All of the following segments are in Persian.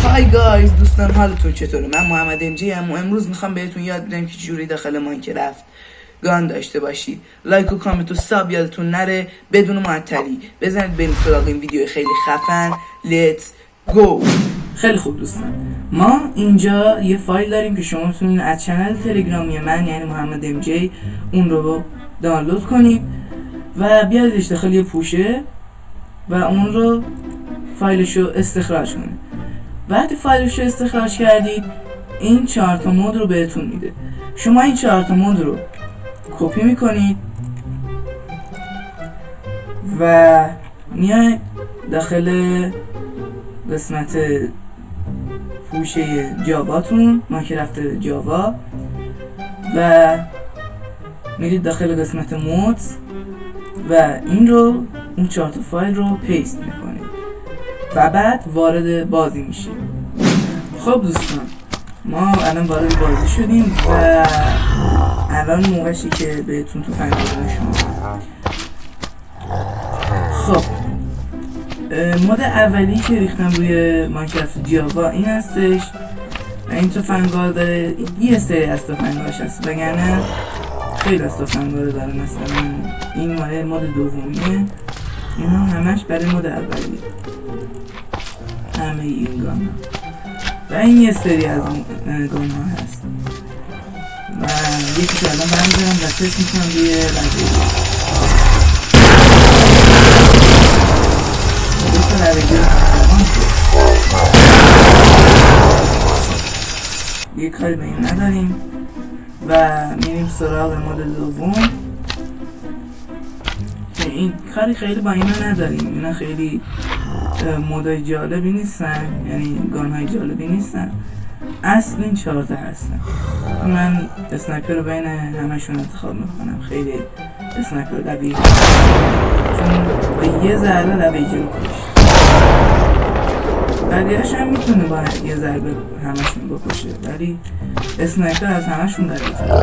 های گایز، دوستان حالتون چطوره؟ من محمد امجی ام و امروز میخوام بهتون یاد بدم که چجوری داخل ماینکرافت گان داشته باشید. لایک و کامنت و ساب یادتون نره. بدون معطلی بزنید بریم سراغ این ویدیو خیلی خفن. لیتس گو. خیلی خوب دوستان، ما اینجا یه فایل داریم که شما میتونید از چنل تلگرامی من یعنی محمد امجی اون رو دانلود کنید و بیاریدش داخل یه پوشه و اون رو فایلش رو استخراج کنید. وقتی فایلش رو استخراج کردید این 4 تا مود رو بهتون میده. شما این 4 تا مود رو کپی میکنید و میای داخل قسمت پوشه جاواتون، ماینکرافت جاوا، و میرید داخل قسمت مودز و این رو اون 4 تا فایل رو پیست میکنید و بعد وارد بازی میشیم. خب دوستان، ما الان وارد بازی شدیم و الان موقعی که بهتون تو فنگال نشون میدم. خب مود اولی که ریختم روی ماینکرافت جاوا این هستش و این تو فنگال داره یه سری از تو فنگالش هست، وگرنه خیلی از تو فنگال داره. مثلا این مال مود دومیه، اینا همش برای مود اولیه، همه این گان و این یه سری از گان ها هست و یکی که الان برمیدارم و تست میکنم روی لحظه دوتا لحظه یه کاری به این نداریم و میریم سراغ مود دوم که این کاری خیلی با اینا نداریم. اینا خیلی مودای جالبی نیستن، یعنی گانهای جالبی نیستن. اصل این 4 تا هستن. من اسنایپر رو بین همشون انتخاب میکنم. خیلی اسنایپر قوی چون با یه ضربه لبیجی رو کشت. بقیه‌اش هم میتونه با یه ضربه همشون بکشه، ولی اسنایپر از همشون قوی‌تره.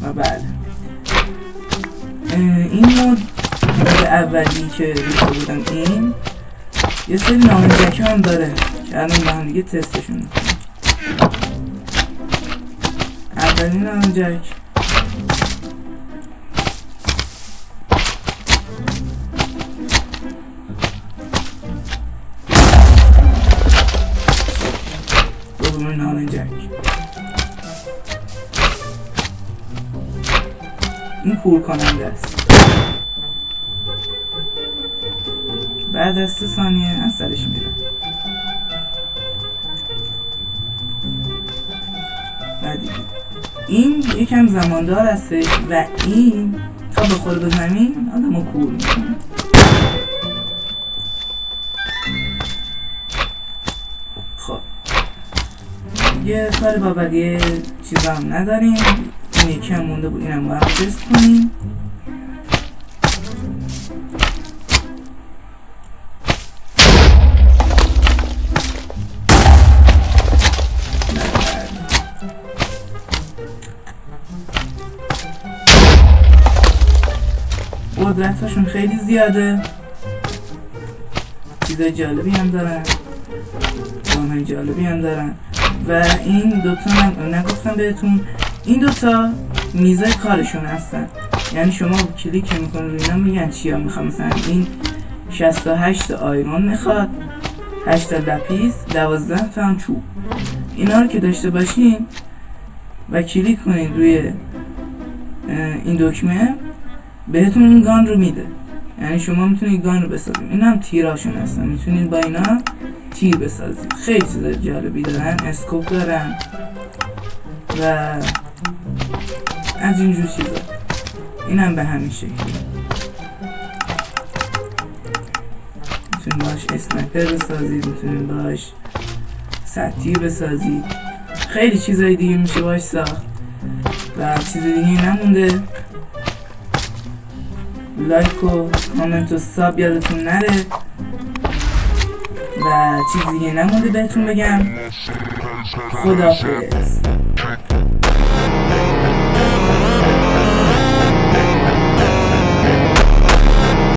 و بله، این مود اولی که ریخته بودم این یه سری نامنجک هم داره که الان با هم دیگه تستشون میکنم. اولین نامنجک دومین نامنجک این کور کننده است. بعد از 3 ثانیه از سرش میره. بعد این یکم زماندار هستش و این تا بخوره به زمین آدمو کور میکنه. خب یه کاری با بقیه چیزا هم نداریم. این یکی هم مونده بود، اینم باید تست کنیم. قدرتاشون خیلی زیاده، چیزای جالبی هم دارن، گانهای جالبی هم دارن و این دوتا هم نگفتم بهتون، این دوتا میزه کارشون هستن. یعنی شما کلیک میکنید روی اینا میگن چیا میخوام. مثلا این 68 آیرون میخواد، 8 لپیس، 12 تا هم چوب. اینا رو که داشته باشین و کلیک کنید روی این دکمه بهتون این گان رو میده. یعنی شما میتونید گان رو بسازید. این هم تیراشون هستن، میتونید با اینا تیر بسازید. خیلی چیزای جالبی دارن، اسکوپ دارن و از اینجور چیزا. این هم به همین شکل میتونید باش اسنایپر بسازید، میتونید باش سطیر بسازید. خیلی چیزای دیگه میشه باش ساخت و چیز دیگه نمونده. لایک و کامنت و ساب یادتون نره و چیز دیگه نمونده بهتون بگم. خداحافظ.